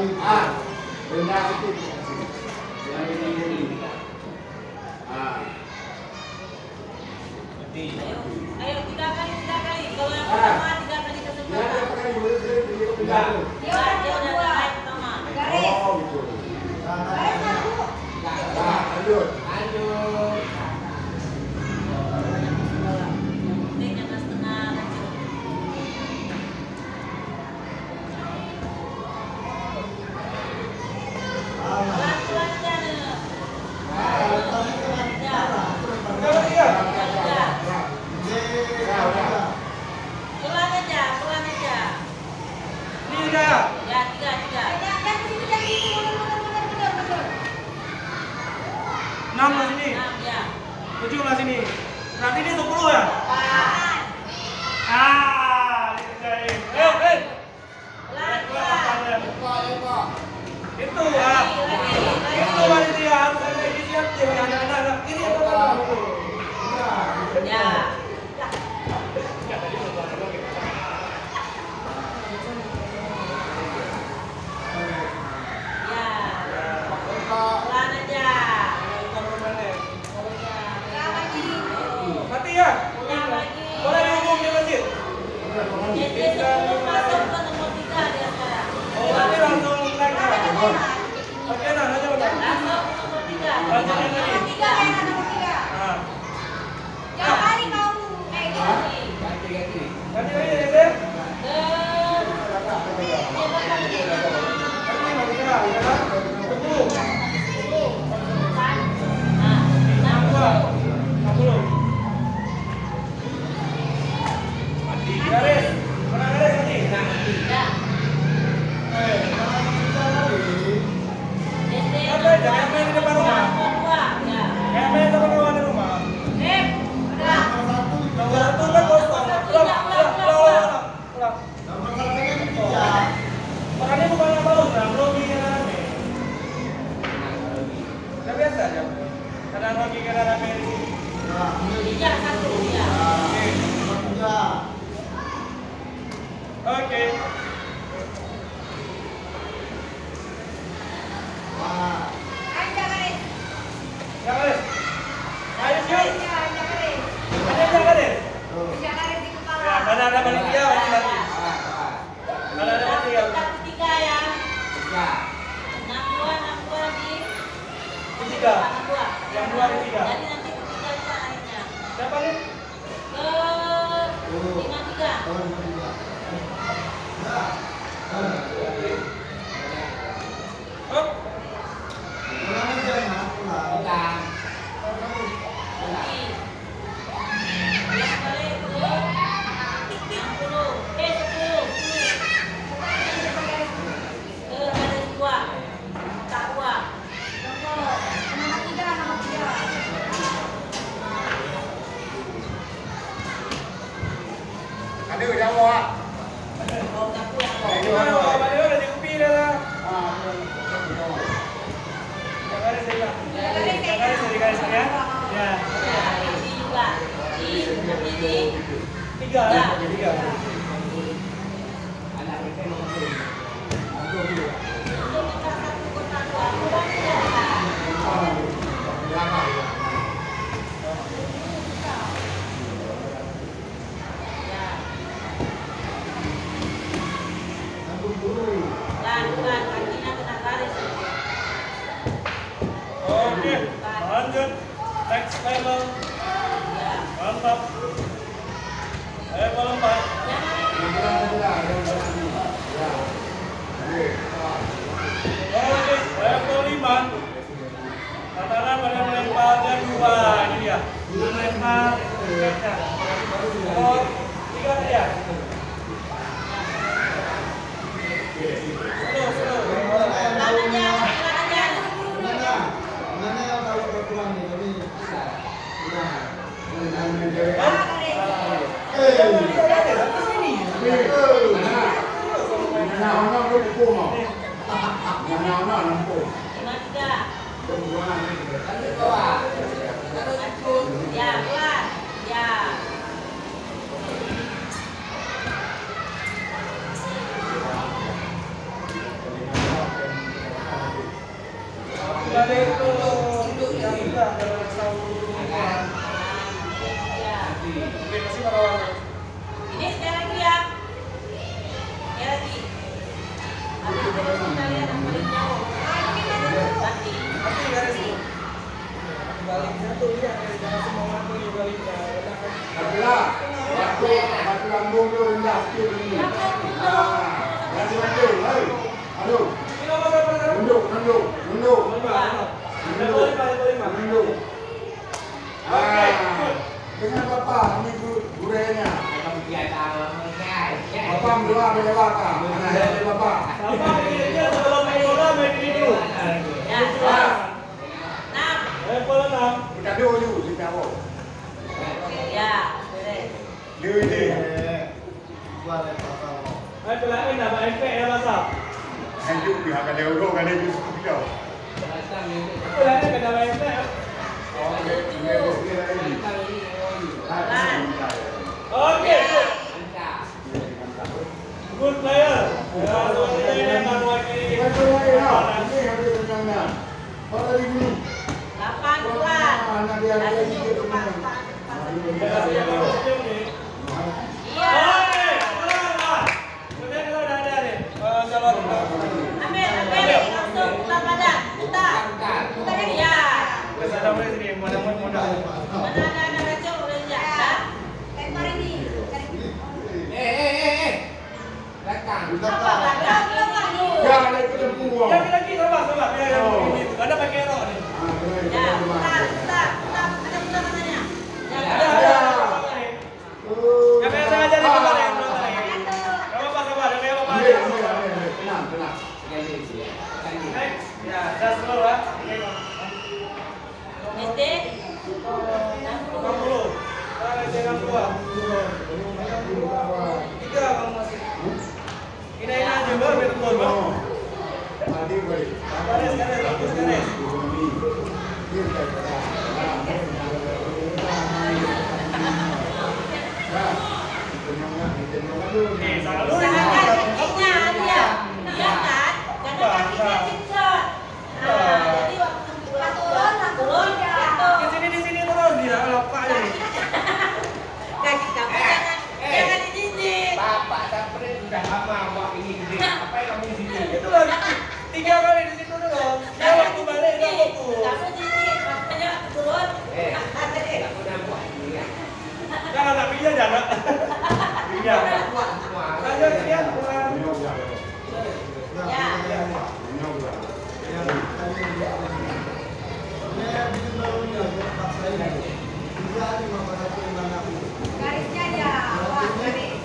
Rendah sedikit. Yang ini. Ayo 3 kali. Kalau yang pertama 3 kali kesempatan. Dia udah naik pertama. Oh, gitu. Lanjut. Penting yang setengah kecil. Pelan-pelan aja nih. Pelan aja. Tiga. Ya, 3. 6 lah sini. 6 ya. 7 lah sini. Berarti ini 10 ya? Dikerjain. Ayo, Pelan. Itu itu panitia harus ada inisiatif. Anak-anak ini apa? Ya. Pelan aja. Mati ya? Yang lagi. Boleh dihukum di masjid? Jadi sebelum masuk ke nomor 3 dia sekarang. Oh, nanti langsung naik ke oke, nah, aja udah. Langsung ke nomor 3. Lanjut yang tadi. Nah, ganti lagi ya, Dek. Garis, mana garis tadi? Jangan main di depan rumah. Jangan main di depan rumah di rumah. Nomor 1 kan kosong. Ulang. Makanya bukan yang bagus, Rogi yang rame. Udah biasa aja. Karena Rogi yang rame di sini. Oke. Ya garis. Ayo yuk. Ada garis. Ya, karena ada panitia lagi. Kalau ada panitia. 3 ya. 62 di Ketiga. Yang 2 di 3. Jadi nanti ketiga kita akhirnya. Siapa nih? Ke 53. Hop. Ada udah mau. Ayo, Mario udah dikupi dah lah. Yang garis ya. Yang garis dari garis ya. Ya. 3 ya. 3. Oke, lanjut. Next level. Mantap. Level 4. Oke, level 5. Tataran pada melemparnya 2. Ini dia. Melempar tiketnya. Oh, 3 ya. Slow. ada itu yang enggak jangan tahu duluan. Ya. Oke, masih merawan. Ini sekali lagi ya. Sekali lagi. Habis itu kalian yang paling jauh. Nanti. Nanti garis itu. Baliknya tuh dia jangan semua mati baliknya. Batu lambung tu rendah sikit ni. Batu lambung, hei. Aduh. Nunduk. Nunduk. Dengan bapa ni gurenya. Bapa berdoa berdoa kah? Mana ada bapa? Apa dia sebelum main bola main video. Ya. Nah. Bola 6. Kita dulu kita apa? Ya. Boleh. Dia ini. Ay pelain na ba MP ya masa. Hanjuk pihak ada orang ada di situ. Pelain ka na ba MP. Oh, ini. Oke. Good player. Ya, seperti ini yang mewakili. Betul ya. Ini ada tenangnya. Pada di sini. 8 bulan. Anak dia ada di situ. Iya. Ambil langsung putar badan. Putar. Iya. Mana ada anak kecil boleh jalan. Lempar ini. Apa belakang? Ya, ada itu semua. Lagi sabar. Ada pakai rok ni. Ya, putar. Ada putar tangannya. Ada. Yang saya ajar di tempat yang belum tadi. Kamu apa sabar? Kamu apa? Tenang. Ya, dah seluruh lah. SD. 60. Sekarang jangan keluar. 3 kamu masih. Ini aja baru betul bang. Mati boleh. Garis. Usahakan kakinya dia. Dia kan, karena kakinya cincot. Jadi waktu turun jatuh. Di sini terus dia lepak aja. Kaki kamu jangan dijinjit. Bapak Saprin sudah lama awak ini gede. Apa yang kamu di sini? Itu loh 3 kali di situ dulu. Dia waktu balik dia fokus. Kamu jinjit, makanya turun. Aku nampak ini ya. Jangan tak pilih jangan. Iya. Kuat semua. Lanjut dia. Ya. Garisnya ya, garis.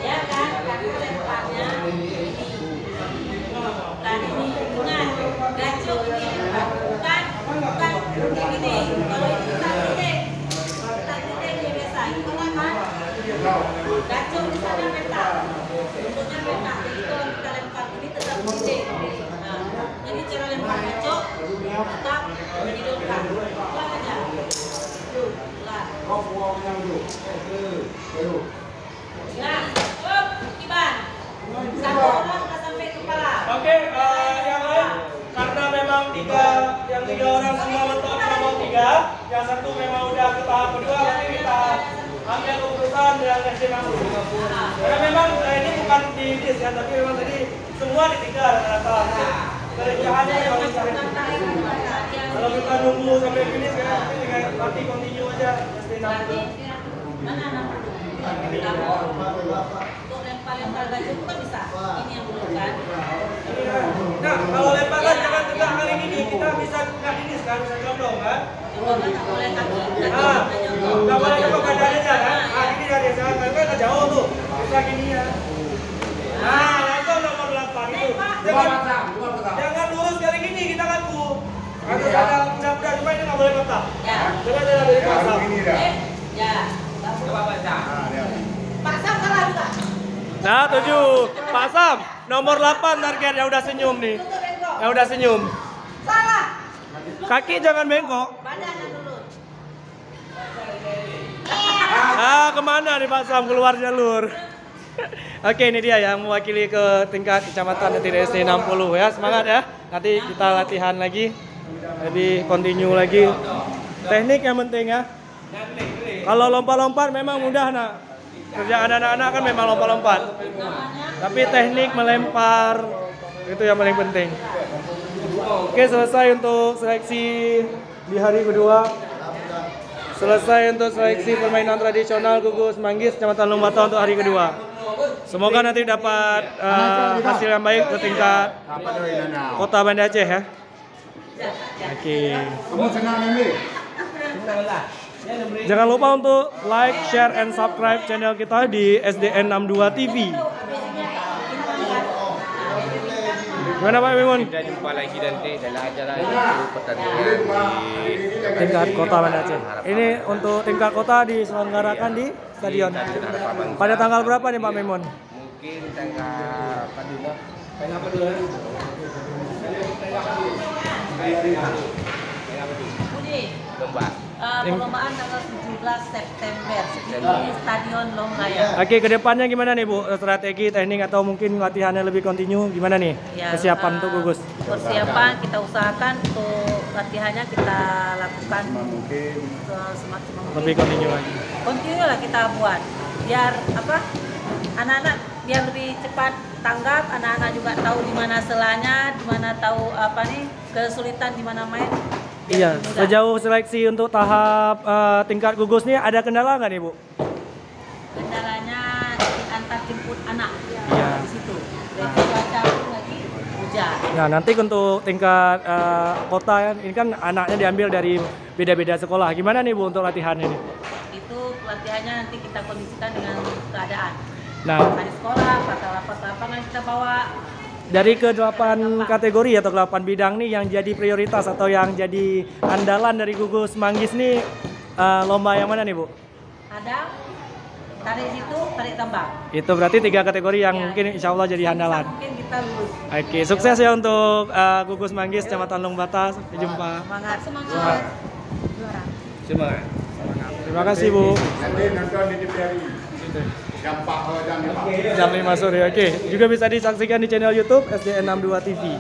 Ya kan, karena lemparnya tadi di lingkungan gacung ini bukan gini. Kalau ini tak titik dia biasa. Itu kan gacung di sana petak, bentuknya petak. Jadi kalau kita lempar ini tetap titik. Nah, jadi cara lempar gacung tetap menghidupkan. Pulang aja. Nah, Iban. Satu orang tak sampai kepala. Oke, yang lain karena memang yang tiga orang semua mentok nomor 3, yang satu memang udah ke tahap kedua, nanti kita ambil keputusan dan kasih mampu. Karena memang ini bukan di list kan, tapi memang tadi semua di 3 rata-rata. Kelebihannya yang kalau kita nunggu sampai finish kan, nanti tinggal nanti continue aja. Berarti mana 60? Untuk lempar gacung kan bisa. Ini yang belum kan. Nah, kalau lemparan jangan tegak kali ini kita bisa nggak finish kan, bisa condong kan? Coba kan tak boleh kaki. Nggak boleh coba badannya aja kan? Ini dari jangan kan jauh tuh, bisa gini ya. Nah, langsung nomor 8 itu. Jangan lurus kali gini kita ngaku. Harus ada mudah-mudahan cuma ini nggak boleh patah. Ya. Coba dari pasang. Ya. Pak Sam salah juga. Nah, 7. Pak Sam, nomor 8 target yang udah senyum nih. Tutup bengkok. Yang udah senyum. Salah. Kaki jangan bengkok. Badannya dulu. Ah, kemana nih Pak Sam? Keluar jalur. Oke, ini dia yang mewakili ke tingkat kecamatan nanti SD 60 ya. Semangat ya. Nanti kita latihan lagi. Lebih continue lagi. Teknik yang penting ya. Kalau lompat-lompat memang mudah nak. Kerjaan anak-anak kan memang lompat-lompat. Tapi teknik melempar itu yang paling penting. Oke, selesai untuk seleksi di hari kedua. Selesai untuk seleksi permainan tradisional Gugus Manggis Kecamatan Lombata untuk hari kedua. Semoga nanti dapat hasil yang baik ke tingkat Kota Banda Aceh ya. Oke. Kamu senang ini? Jangan lupa untuk like, share, and subscribe channel kita di SDN 62 TV. Gimana Pak Mimun? Kita jumpa lagi nanti dalam acara itu pertandingan di Tingkat Kota Banda Aceh. Ini untuk tingkat kota diselenggarakan di stadion. Pada tanggal berapa nih Pak Mimun? mungkin tanggal apa dulu? Budi, Lomba. perlombaan tanggal 17 September di Stadion Longraya. Oke, kedepannya gimana nih Bu? Strategi, teknik atau mungkin latihannya lebih kontinu? Gimana nih Ya, persiapan untuk gugus? Persiapan kita usahakan untuk latihannya kita lakukan semaksimal mungkin. Lebih kontinu lagi. Kontinu lah kita buat biar apa? Anak-anak biar lebih cepat tanggap, anak-anak juga tahu di mana selanya, di mana tahu apa nih kesulitan di mana main. Biar Iya, mudah. sejauh seleksi untuk tahap tingkat gugus nih ada kendala nggak nih Bu? Kendalanya antar jemput anak. Iya. Di situ. Dan cuaca pun lagi hujan. Nah, nanti untuk tingkat kota ya, ini kan anaknya diambil dari beda-beda sekolah. Gimana nih Bu untuk latihan ini? Itu latihannya nanti kita kondisikan dengan keadaan. Nah, Hari sekolah, pas lapangan kita bawa. dari ke-8 kategori atau 8 bidang nih yang jadi prioritas atau yang jadi andalan dari gugus Manggis nih lomba yang mana nih Bu? Ada tarik situ, tarik tambang. Itu berarti 3 kategori yang Ya. mungkin insya Allah jadi andalan. Mungkin kita lulus. Oke, sukses ya untuk gugus Manggis Kecamatan Lombata. Sampai jumpa. Semangat, semangat. Juara. Semangat. Terima kasih Bu. Nanti nonton di TVRI. Jam 4 jam 5. Jam 5 sore. Oke, juga bisa disaksikan di channel YouTube SDN 62 TV.